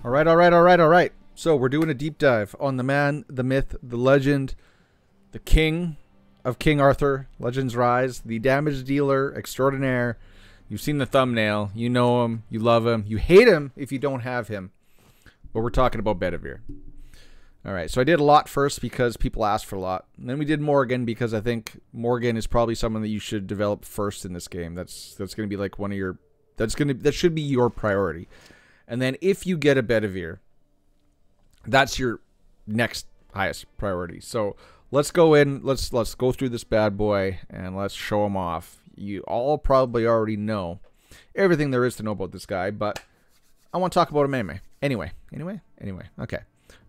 All right, all right, all right, all right. So we're doing a deep dive on the man, the myth, the legend, the king of King Arthur, Legends Rise, the damage dealer extraordinaire. You've seen the thumbnail. You know him. You love him. You hate him if you don't have him. But we're talking about Bedivere. All right, so I did a lot first because people asked for a lot. And then we did Morgan because I think Morgan is probably someone that you should develop first in this game. That's going to be like one of your... That should be your priority. And then if you get a Bedivere, that's your next highest priority. So let's go in, let's go through this bad boy and let's show him off. You all probably already know everything there is to know about this guy, but I want to talk about him anyway. Anyway. Okay.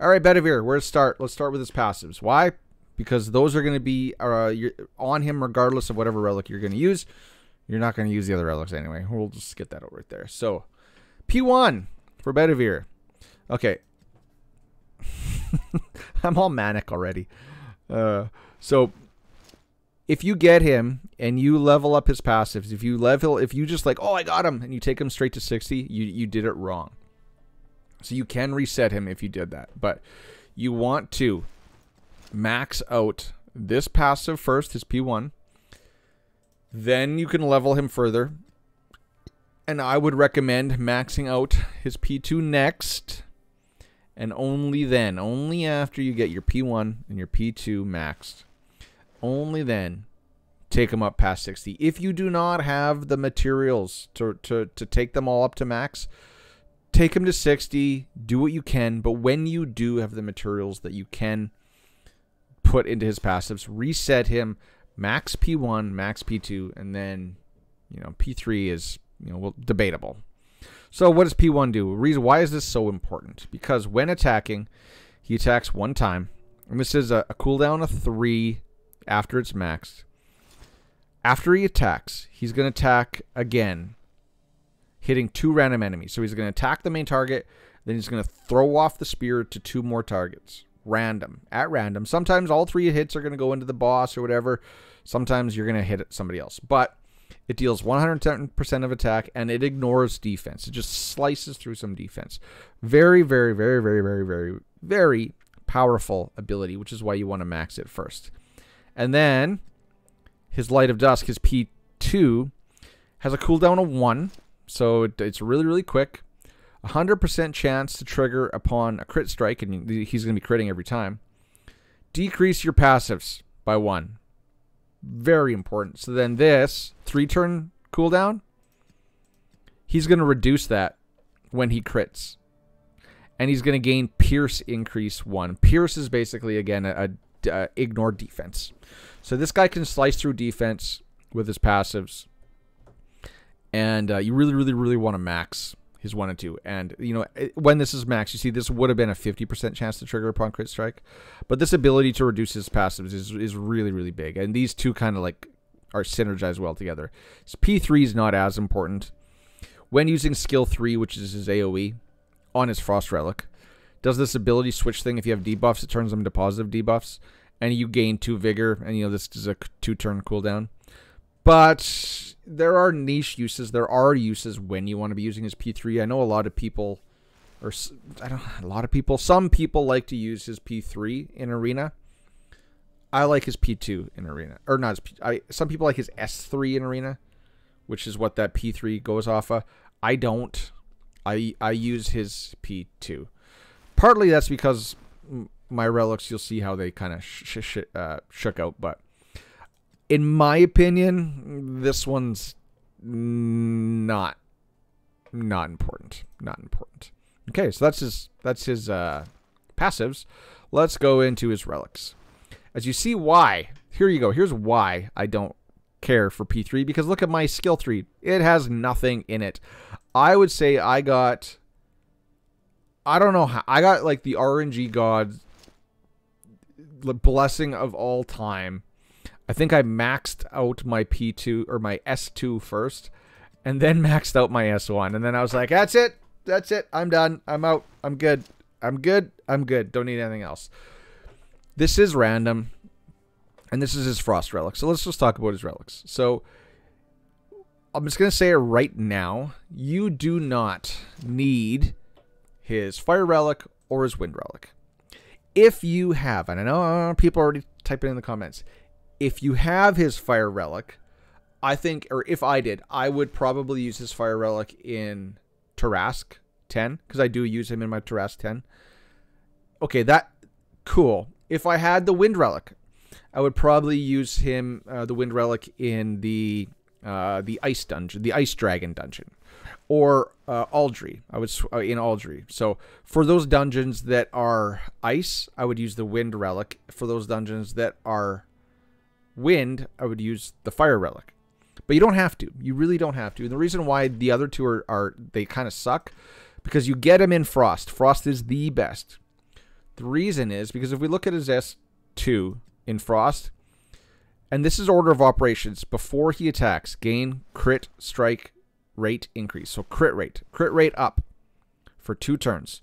All right, Bedivere, where to start? Let's start with his passives. Why? Because those are going to be on him regardless of whatever relic you're going to use. You're not going to use the other relics anyway. We'll just get that over right there. So, P1 for Bedivere. Okay. I'm all manic already. So, if you get him and you level up his passives, if you just like, oh, I got him, and you take him straight to 60, you did it wrong. So you can reset him if you did that. But you want to max out this passive first, his P1. Then you can level him further. And I would recommend maxing out his P2 next. And only then, only after you get your P1 and your P2 maxed, only then take them up past 60. If you do not have the materials to take them all up to max, take him to 60, do what you can, but when you do have the materials that you can put into his passives, reset him, max P1, max P2, and then, P3 is, debatable. So what does P1 do? Why is this so important? Because when attacking, he attacks one time, and this is a cooldown of 3 after it's maxed. After he attacks, he's going to attack again, hitting 2 random enemies. So he's going to attack the main target, then he's going to throw off the spear to 2 more targets. At random. Sometimes all 3 hits are going to go into the boss or whatever. Sometimes you're going to hit somebody else. But it deals 110% of attack, and it ignores defense. It just slices through some defense. Very, very, very, very, very, very, very powerful ability, which is why you want to max it first. And then his Light of Dusk, his P2, has a cooldown of 1. So it's really, really quick. 100% chance to trigger upon a crit strike, and he's going to be critting every time. Decrease your passives by 1. Very important. So then this 3-turn cooldown, he's going to reduce that when he crits. And he's going to gain Pierce increase 1. Pierce is basically, again, a ignore defense. So this guy can slice through defense with his passives. And you really, really, really want to max his 1 and 2. And, when this is max, you see this would have been a 50% chance to trigger upon crit strike. But this ability to reduce his passives is really, really big. And these two kind of like are synergized well together. So P3 is not as important. When using skill 3, which is his AoE, on his Frost Relic, does this ability switch thing. If you have debuffs, it turns them into positive debuffs. And you gain 2 vigor. And, this is a 2-turn cooldown. But there are niche uses. There are uses when you want to be using his P3. I know a lot of people, some people like to use his P3 in Arena. I like his P2 in Arena. Or not his P, some people like his S3 in Arena, which is what that P3 goes off of. I don't. I use his P2. Partly that's because my relics, you'll see how they kind of shook out, but in my opinion, this one's not important. Not important. Okay, so that's his passives. Let's go into his relics. As you see why, here you go. Here's why I don't care for P3, because look at my skill 3. It has nothing in it. I would say I got like the RNG god blessing of all time. I think I maxed out my P2 or my S2 first, and then maxed out my S1. And then I was like, that's it. That's it. I'm done. I'm out. I'm good. I'm good. I'm good. Don't need anything else. This is random, and this is his Frost Relic. So let's just talk about his relics. So I'm just going to say it right now. You do not need his Fire Relic, or his Wind Relic. If you have, and I know people are already typing in the comments, if you have his Fire Relic, I think, or if I did, I would probably use his Fire Relic in Tarask 10, because I do use him in my Tarask 10. Okay, that, cool. If I had the Wind Relic, I would probably use him, the Wind Relic, in the Ice Dungeon, the Ice Dragon Dungeon, or Aldry. I would in Aldry. So for those dungeons that are ice, I would use the Wind Relic. For those dungeons that are wind, I would use the Fire Relic. But you don't have to. You really don't have to. And the reason why the other two are they kind of suck, because you get him in Frost. Frost is the best. The reason is because if we look at his S2 in Frost, and this is order of operations, before he attacks, gain crit strike rate increase. So crit rate up for 2 turns.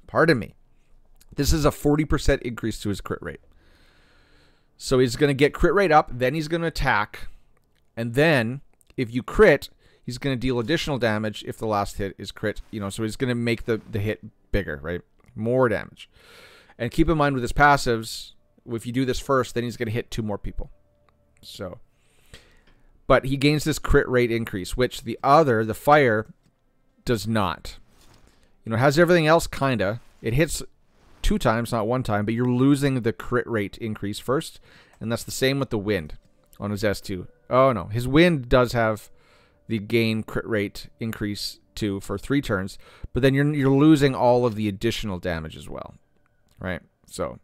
Pardon me. This is a 40% increase to his crit rate. So he's going to get crit rate up, then he's going to attack, and then if you crit, he's going to deal additional damage if the last hit is crit. You know, so he's going to make the hit bigger, right? More damage. And keep in mind with his passives, if you do this first, then he's going to hit 2 more people. So, but he gains this crit rate increase, which the Fire, does not. You know, it has everything else, kinda. It hits 2 times, not 1 time, but you're losing the crit rate increase first. And that's the same with the Wind on his S2. Oh, no. His Wind does have the gain crit rate increase too for 3 turns, but then you're losing all of the additional damage as well, right? So,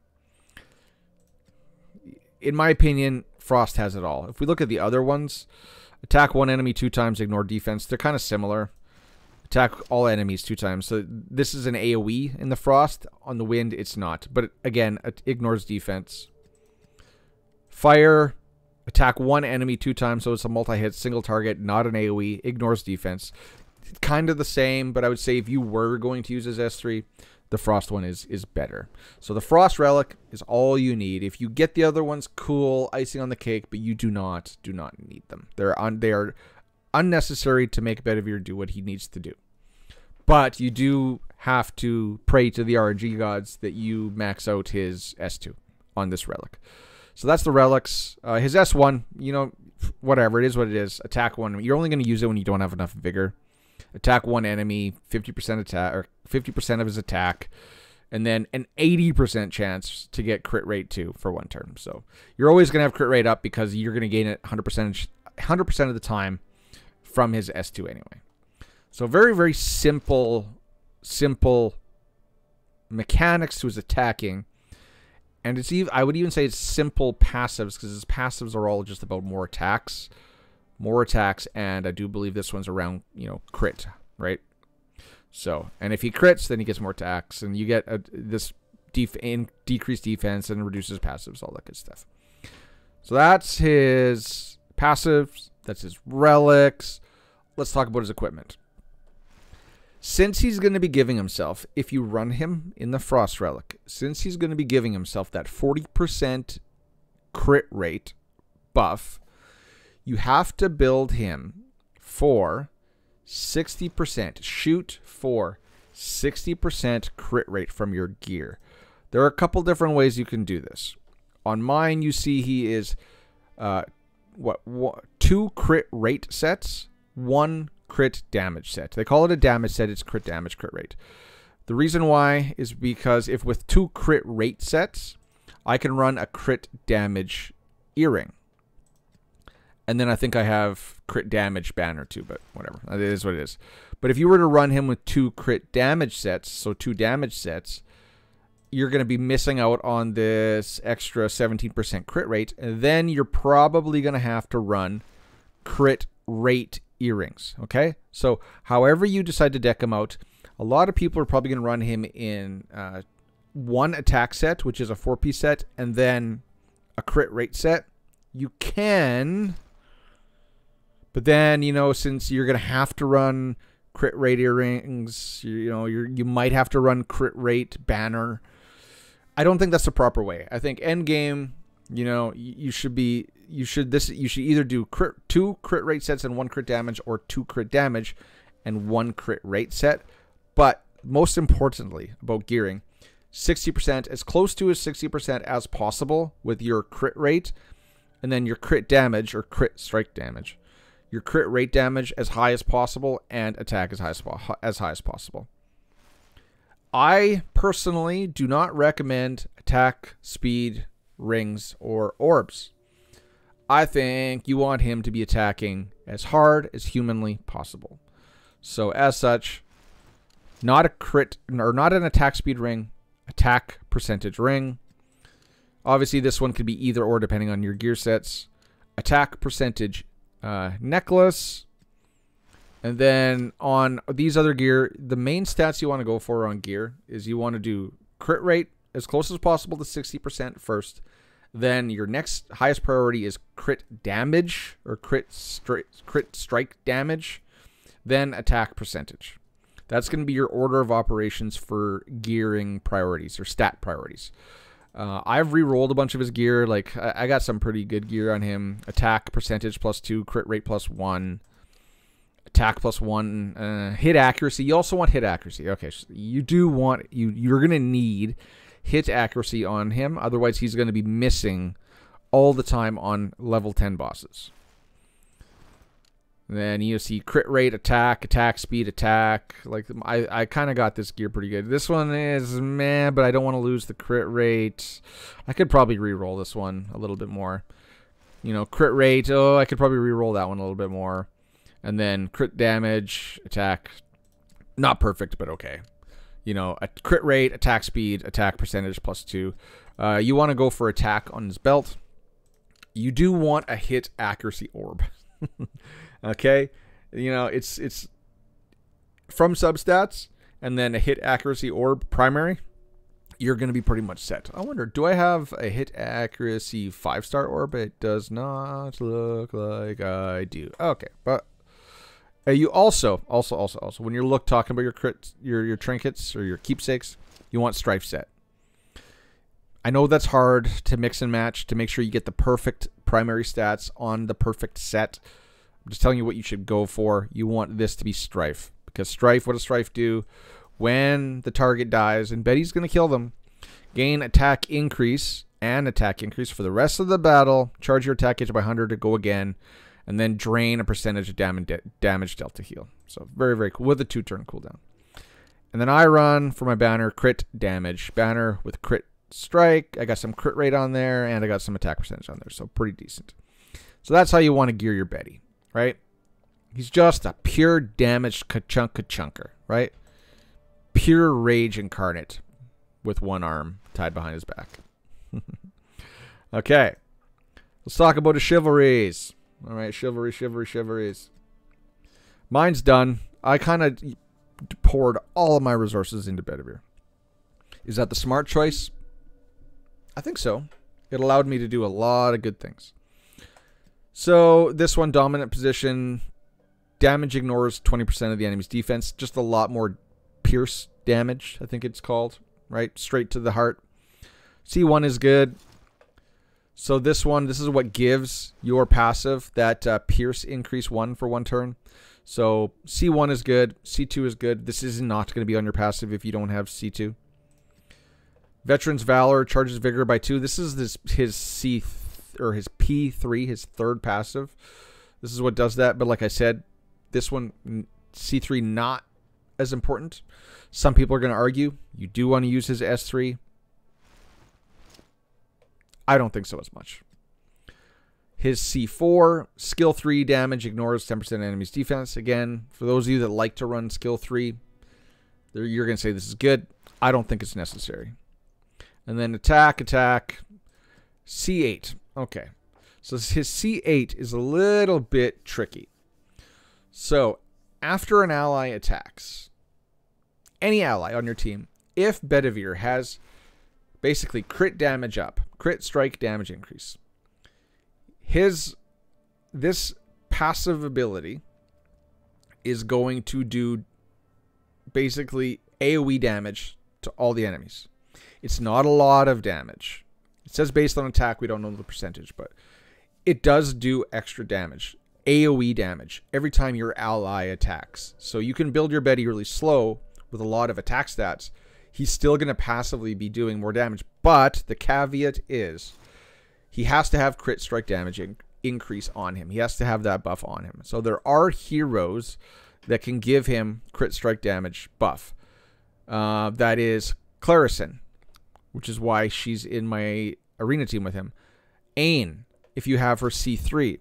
in my opinion, Frost has it all. If we look at the other ones, attack 1 enemy 2 times, ignore defense. They're kind of similar. Attack all enemies 2 times. So this is an AoE in the Frost. On the Wind, it's not. But again, it ignores defense. Fire, attack 1 enemy 2 times, so it's a multi-hit, single target, not an AoE, ignores defense. Kind of the same, but I would say if you were going to use his S3, the Frost one is better. So the Frost Relic is all you need. If you get the other ones, cool, icing on the cake, but you do not need them. They are unnecessary to make Bedivere do what he needs to do. But you do have to pray to the RNG gods that you max out his S2 on this relic. So that's the relics. His S1, you know, whatever, it is what it is. Attack 1. You're only going to use it when you don't have enough vigor. Attack 1 enemy, 50% attack, or 50% of his attack, and then an 80% chance to get crit rate 2 for 1 turn. So you're always going to have crit rate up because you're going to gain it 100% of the time from his S2 anyway. So very, very simple mechanics to his attacking. And it's even, I would even say it's simple passives, because his passives are all just about more attacks, and I do believe this one's around, you know, crit, right? So, and if he crits, then he gets more attacks, and you get this decreased defense and reduces passives, all that good stuff. So that's his passives, that's his relics. Let's talk about his equipment. Since he's going to be giving himself, if you run him in the Frost Relic, since he's going to be giving himself that 40% crit rate buff, you have to build him for 60%. Shoot for 60% crit rate from your gear. There are a couple different ways you can do this. On mine, you see he is 2 crit rate sets, 1 crit damage set. They call it a damage set. It's crit damage, crit rate. The reason why is because if with 2 crit rate sets, I can run a crit damage earring. And then I think I have crit damage banner too, but whatever. It is what it is. But if you were to run him with 2 crit damage sets, so 2 damage sets, you're going to be missing out on this extra 17% crit rate. And then you're probably going to have to run crit rate earrings. Okay? So however you decide to deck him out, a lot of people are probably going to run him in 1 attack set, which is a 4-piece set, and then a crit rate set. You can... But then, you know, since you're going to have to run crit rate earrings, you might have to run crit rate banner. I don't think that's the proper way. I think end game, you know, you should either do 2 crit rate sets and 1 crit damage, or 2 crit damage and 1 crit rate set. But most importantly about gearing, 60%, as close to as 60% as possible with your crit rate, and then your crit damage or crit strike damage. Your crit rate damage as high as possible, and attack as high as possible. I personally do not recommend attack, speed, rings, or orbs. I think you want him to be attacking as hard as humanly possible. So as such, not a crit or not an attack speed ring, attack percentage ring. Obviously, this one could be either or depending on your gear sets. Attack percentage necklace. And then on these other gear, the main stats you want to go for on gear is you want to do crit rate as close as possible to 60% first. Then your next highest priority is crit damage or crit strike damage. Then attack percentage. That's going to be your order of operations for gearing priorities or stat priorities. I've re-rolled a bunch of his gear. Like, I got some pretty good gear on him. Attack percentage +2, crit rate +1, attack +1, hit accuracy. You also want hit accuracy. Okay, so you do want, you're going to need hit accuracy on him. Otherwise, he's going to be missing all the time on level 10 bosses. Then you see crit rate, attack speed, attack. Like, I kind of got this gear pretty good. This one is meh, but I don't want to lose the crit rate. I could probably re-roll this one a little bit more. You know, crit rate, oh, I could probably re-roll that one a little bit more. And then crit damage, attack, not perfect, but okay. You know, a crit rate, attack speed, attack percentage +2. You want to go for attack on his belt. You do want a hit accuracy orb. Okay, you know, it's from substats and then a hit accuracy orb primary. You're going to be pretty much set. I wonder, do I have a hit accuracy 5-star orb? It does not look like I do. Okay, but you also when you're talking about your crits, your trinkets or your keepsakes, you want strife set. I know that's hard to mix and match to make sure you get the perfect primary stats on the perfect set. I'm just telling you what you should go for. You want this to be strife. Because strife, what does strife do? When the target dies, and Betty's going to kill them, gain attack increase and attack increase for the rest of the battle. Charge your attack gauge by 100 to go again. And then drain a percentage of damage dealt to heal. So very, very cool. With a 2-turn cooldown. And then I run for my banner crit damage. Banner with crit strike. I got some crit rate on there. And I got some attack percentage on there. So pretty decent. So that's how you want to gear your Betty. Right? He's just a pure damaged ka-chunker, right? Pure rage incarnate with one arm tied behind his back. Okay. Let's talk about the chivalries. All right, chivalries. Mine's done. I kind of poured all of my resources into Bedivere. Is that the smart choice? I think so. It allowed me to do a lot of good things. So this one, dominant position, damage ignores 20% of the enemy's defense. Just a lot more pierce damage, I think it's called, right? Straight to the heart. C1 is good. So this one, this is what gives your passive that pierce increase 1 for 1 turn. So C1 is good. C2 is good. This is not going to be on your passive if you don't have C2. Veteran's Valor charges Vigor by 2. This is his C3. Or his P3, his third passive. This is what does that. But like I said, this one, C3, not as important. Some people are going to argue you do want to use his S3. I don't think so as much. His C4, skill 3 damage ignores 10% enemy's defense. Again, for those of you that like to run skill 3, you're going to say this is good. I don't think it's necessary. And then attack, C8. Okay, so his C8 is a little bit tricky. So, after an ally attacks, any ally on your team, if Bedivere has basically crit damage up, crit strike damage increase, this passive ability is going to do basically AoE damage to all the enemies. It's not a lot of damage. It says based on attack, we don't know the percentage, but it does do extra damage. AoE damage every time your ally attacks. So you can build your Betty really slow with a lot of attack stats, he's still going to passively be doing more damage. But the caveat is he has to have crit strike damage increase on him. He has to have that buff on him. So there are heroes that can give him crit strike damage buff. That is Clarison, which is why she's in my arena team with him. Ain, if you have her C3,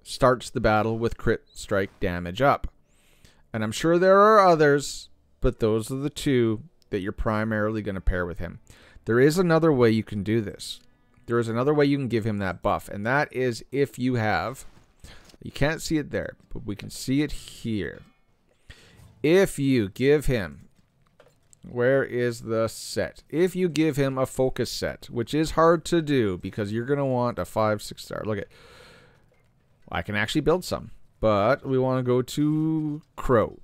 starts the battle with crit strike damage up. And I'm sure there are others, but those are the two that you're primarily going to pair with him. There is another way you can do this. There is another way you can give him that buff, and that is if you have, you can't see it there, but we can see it here. If you give him, where is the set? If you give him a focus set, which is hard to do because you're going to want a 5-6 star. Look at, I can actually build some, but we want to go to Crow.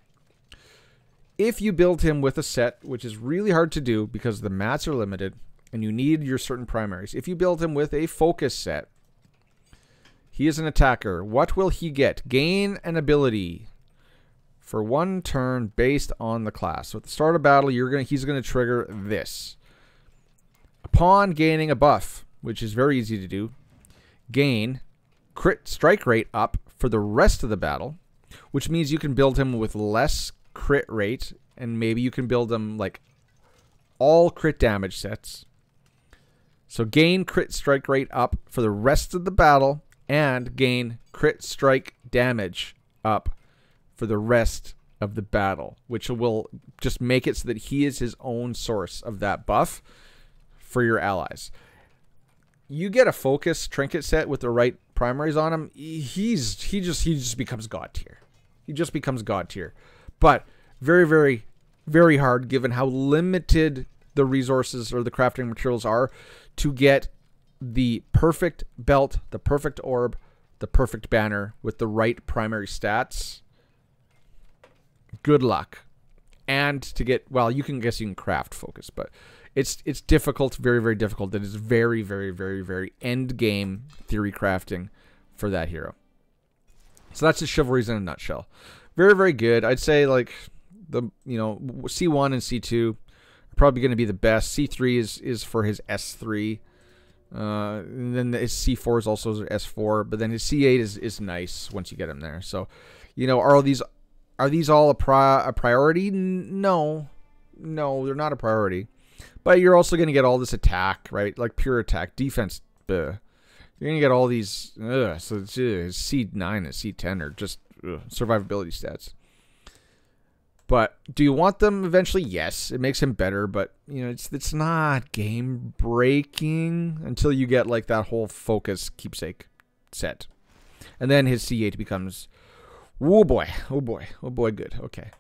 If you build him with a set, which is really hard to do because the mats are limited and you need your certain primaries. If you build him with a focus set, he is an attacker. What will he get? Gain an ability for 1 turn based on the class. So at the start of battle, he's gonna trigger this. Upon gaining a buff, which is very easy to do, gain crit strike rate up for the rest of the battle, which means you can build him with less crit rate, and maybe you can build him like all crit damage sets. So gain crit strike rate up for the rest of the battle and gain crit strike damage up for the rest of the battle, which will just make it so that he is his own source of that buff for your allies. You get a focus trinket set with the right primaries on him, he just becomes god tier. He just becomes god tier. But very, very, very hard given how limited the resources or the crafting materials are to get the perfect belt, the perfect orb, the perfect banner with the right primary stats. Good luck. And to get, well, you can craft focus, but it's difficult, very, very difficult. It is very, very, very, very end game theory crafting for that hero. So that's the chivalries in a nutshell. Very, very good. I'd say like the, C1 and C2 are probably going to be the best. C3 is for his S3. And then his C4 is also his S4, but then his C8 is nice once you get him there. So, are these all a priority? No, they're not a priority. But you're also going to get all this attack, right? Like pure attack, defense. You're going to get all these. So C9 and C10 are just survivability stats. But do you want them eventually? Yes, it makes him better, but it's not game breaking until you get like that whole focus keepsake set, and then his C8 becomes, oh boy, good. Okay,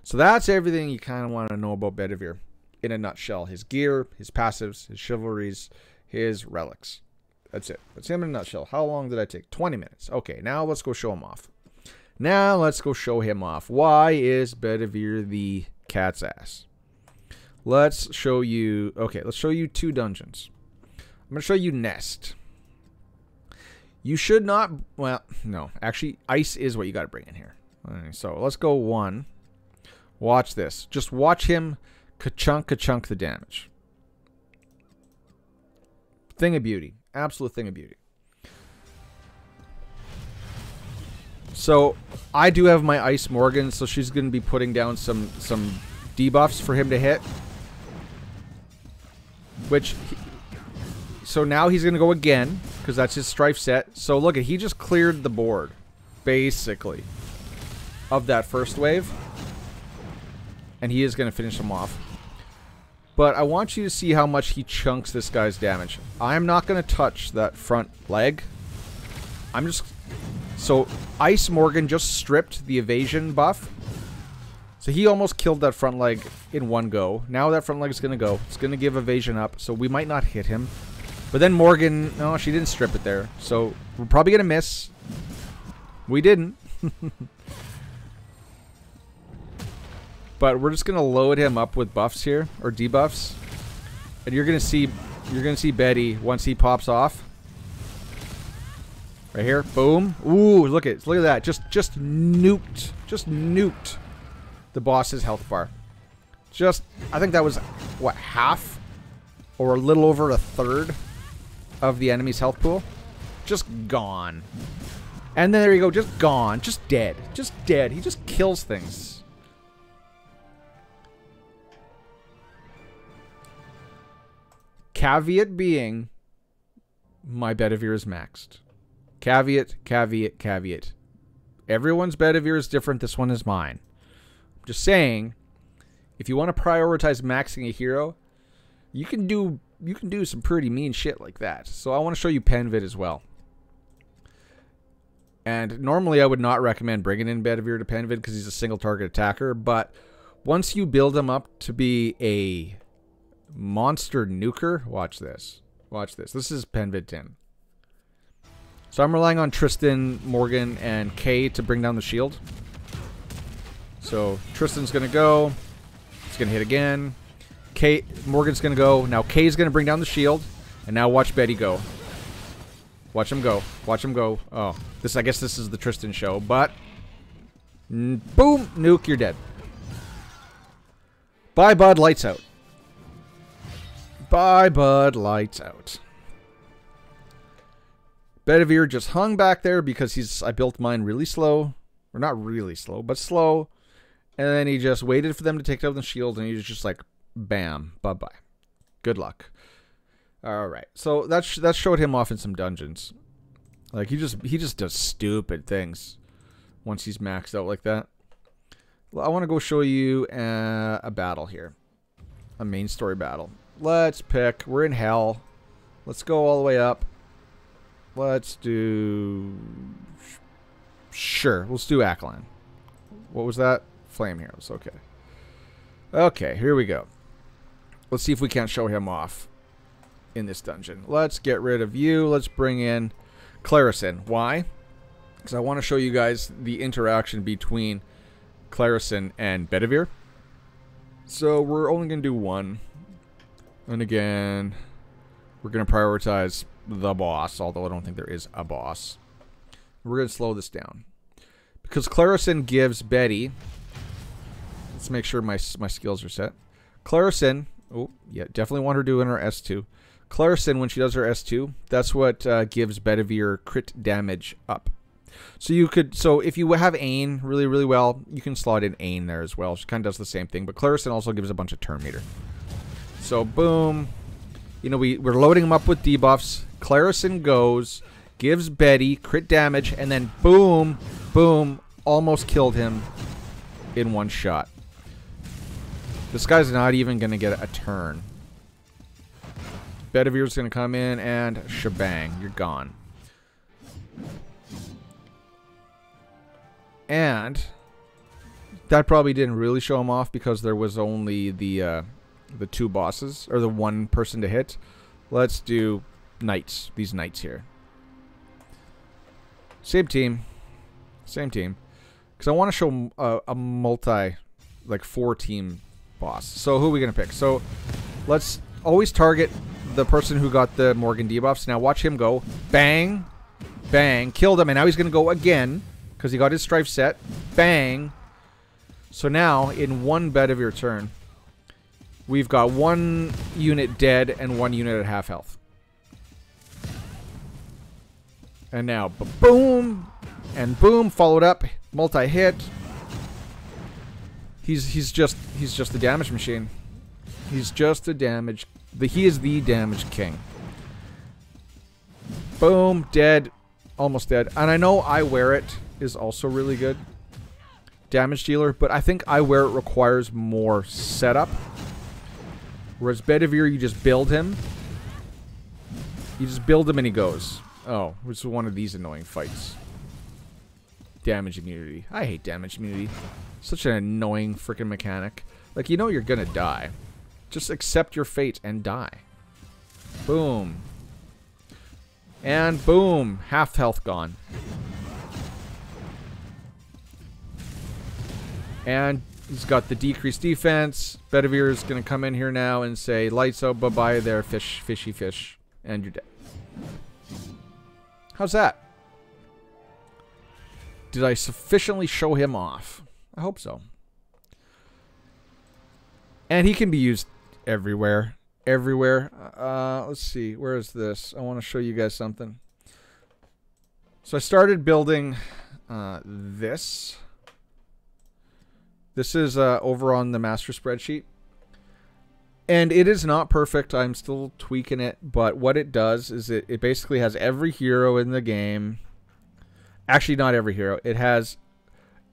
so that's everything you kind of want to know about Bedivere in a nutshell: his gear, his passives, his chivalries, his relics. That's it. That's him in a nutshell. How long did I take? 20 minutes. Okay, now let's go show him off. Now let's go show him off. Why is Bedivere the cat's ass? Let's show you. Okay, let's show you 2 dungeons. I'm going to show you Nest. You should not. Well, no. Actually, ice is what you got to bring in here. Right, so let's go 1. Watch this. Just watch him ka-chunk the damage. Thing of beauty. Absolute thing of beauty. So I do have my Ice Morgan, so she's going to be putting down some debuffs for him to hit. So now he's going to go again, because that's his Strife set. So look, he just cleared the board, basically, of that first wave. And he is going to finish him off. But I want you to see how much he chunks this guy's damage. I'm not going to touch that front leg. So Ice Morgan just stripped the evasion buff. So he almost killed that front leg in one go. Now that front leg is going to go. It's going to give evasion up. So we might not hit him. But then Morgan, no, she didn't strip it there. So we're probably going to miss. We didn't. But we're just going to load him up with buffs here. Or debuffs. And you're going to see Betty once he pops off. Right here, boom. Ooh, look at that. Just nuked the boss's health bar. Just, I think that was, what, half? Or a little over a third of the enemy's health pool? Just gone. And then there you go, just gone. Just dead. Just dead. He just kills things. Caveat being, my Bedivere is maxed. Caveat, caveat, caveat. Everyone's Bedivere is different. This one is mine. I'm just saying, if you want to prioritize maxing a hero, you can do some pretty mean shit like that. So I want to show you Penvid as well. And normally I would not recommend bringing in Bedivere to Penvid because he's a single target attacker. But once you build him up to be a monster nuker, watch this. Watch this. This is Penvid 10. So I'm relying on Tristan, Morgan, and Kay to bring down the shield. So Tristan's going to go. He's going to hit again. Morgan's going to go. Now Kay's going to bring down the shield. And now watch Betty go. Watch him go. Watch him go. Oh, I guess this is the Tristan show, but boom, nuke, you're dead. Bye, bud, lights out. Bye, bud, lights out. Bedivere just hung back there because I built mine really slow. Or not really slow, but slow. And then he just waited for them to take down the shield, and he was just like, bam, bye-bye. Good luck. Alright, so that showed him off in some dungeons. Like, he just does stupid things once he's maxed out like that. I want to go show you a battle here. A main story battle. Let's pick. We're in hell. Let's go all the way up. Let's do... Sure, let's do Ackline. What was that? Flame Heroes, okay. Okay, here we go. Let's see if we can't show him off in this dungeon. Let's get rid of you. Let's bring in Clarison. Why? Because I want to show you guys the interaction between Clarison and Bedivere. So we're only going to do one. And again, we're going to prioritize the boss, although I don't think there is a boss. We're going to slow this down. Because Clarison gives Betty... Let's make sure my skills are set. Clarison... Oh, yeah, definitely want her doing her S2. Clarison, when she does her S2, that's what gives Bedivere crit damage up. So if you have Ain really, really well, you can slot in Ain there as well. She kind of does the same thing, but Clarison also gives a bunch of turn meter. So, boom. You know, we're loading them up with debuffs. Clarison goes, gives Betty crit damage, and then boom, boom, almost killed him in one shot. This guy's not even going to get a turn. Bedivere's going to come in and shebang. You're gone. And that probably didn't really show him off because there was only the two bosses, or the one person to hit. Let's do knights. These knights here. Same team. Same team. Because I want to show a multi, like 4-team boss. So who are we going to pick? So let's always target the person who got the Morgan debuffs. Now watch him go. Bang. Bang. Killed him. And now he's going to go again because he got his strife set. Bang. So now in one Bedivere turn, we've got one unit dead and one unit at half health. And now boom and boom, followed up, multi-hit. He's just a damage machine. He's just a damage. He is the damage king. Boom, dead, almost dead. And I know I Wear It is also really good damage dealer, but I think I Wear It requires more setup. Whereas Bedivere, you just build him. You just build him and he goes. Oh, which is one of these annoying fights. Damage immunity. I hate damage immunity. Such an annoying freaking mechanic. Like, you know you're gonna die. Just accept your fate and die. Boom. And boom. Half health gone. And he's got the decreased defense. Bedivere is gonna come in here now and say, lights out, bye-bye there, fishy fish. And you're dead. How's that? Did I sufficiently show him off? I hope so. And he can be used everywhere. Everywhere. Let's see. Where is this? I want to show you guys something. So I started building this. This is over on the master spreadsheet. And it is not perfect. I'm still tweaking it. But what it does is it basically has every hero in the game. Actually, not every hero. It has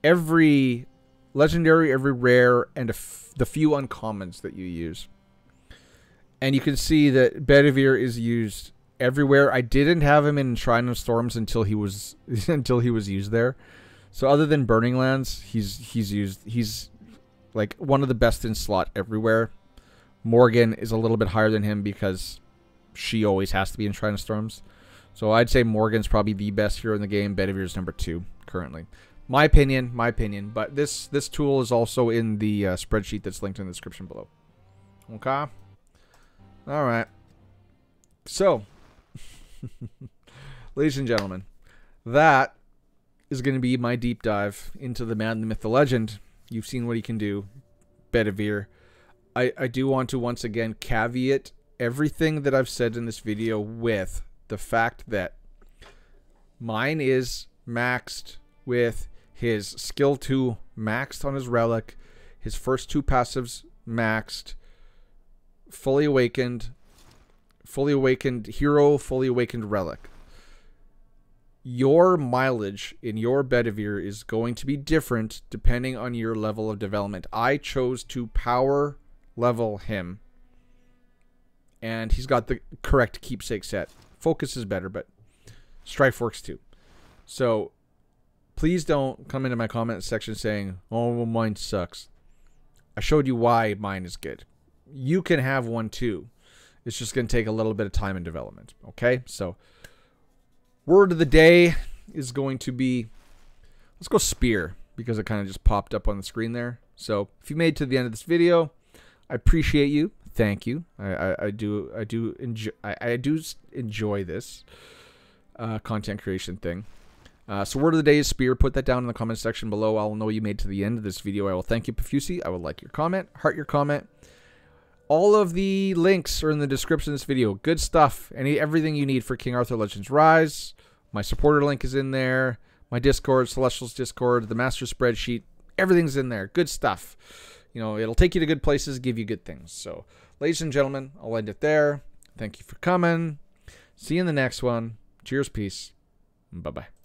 every legendary, every rare, and the few uncommons that you use. And you can see that Bedivere is used everywhere. I didn't have him in Shrine of Storms until he was used there. So other than Burning Lands, he's like one of the best in slot everywhere. Morgan is a little bit higher than him because she always has to be in Shrine of Storms. So I'd say Morgan's probably the best hero in the game. Bedivere's number 2 currently. My opinion. But this tool is also in the spreadsheet that's linked in the description below. Okay. All right. So, ladies and gentlemen, that is going to be my deep dive into the man, the myth, the legend. You've seen what he can do, Bedivere. I do want to once again caveat everything that I've said in this video with the fact that mine is maxed with his skill 2 maxed on his relic, his first 2 passives maxed, fully awakened hero, fully awakened relic. Your mileage in your Bedivere is going to be different depending on your level of development. I chose to power level him, and he's got the correct keepsake set. Focus is better, but Strife works too. So please don't come into my comment section saying, oh, well, mine sucks. I showed you why mine is good. You can have one too. It's just going to take a little bit of time and development. Okay, so word of the day is going to be, let's go Spear, because it kind of just popped up on the screen there. So if you made it to the end of this video, I appreciate you. Thank you. I do enjoy this content creation thing. So word of the day is Spear. Put that down in the comment section below. I'll know you made it to the end of this video. I will thank you profusely. I will like your comment, heart your comment. All of the links are in the description of this video. Good stuff. Everything you need for King Arthur Legends Rise. My supporter link is in there. My Discord, Celestial's Discord, the master spreadsheet. Everything's in there. Good stuff. You know, it'll take you to good places, give you good things. So, ladies and gentlemen, I'll end it there. Thank you for coming. See you in the next one. Cheers, peace. Bye-bye.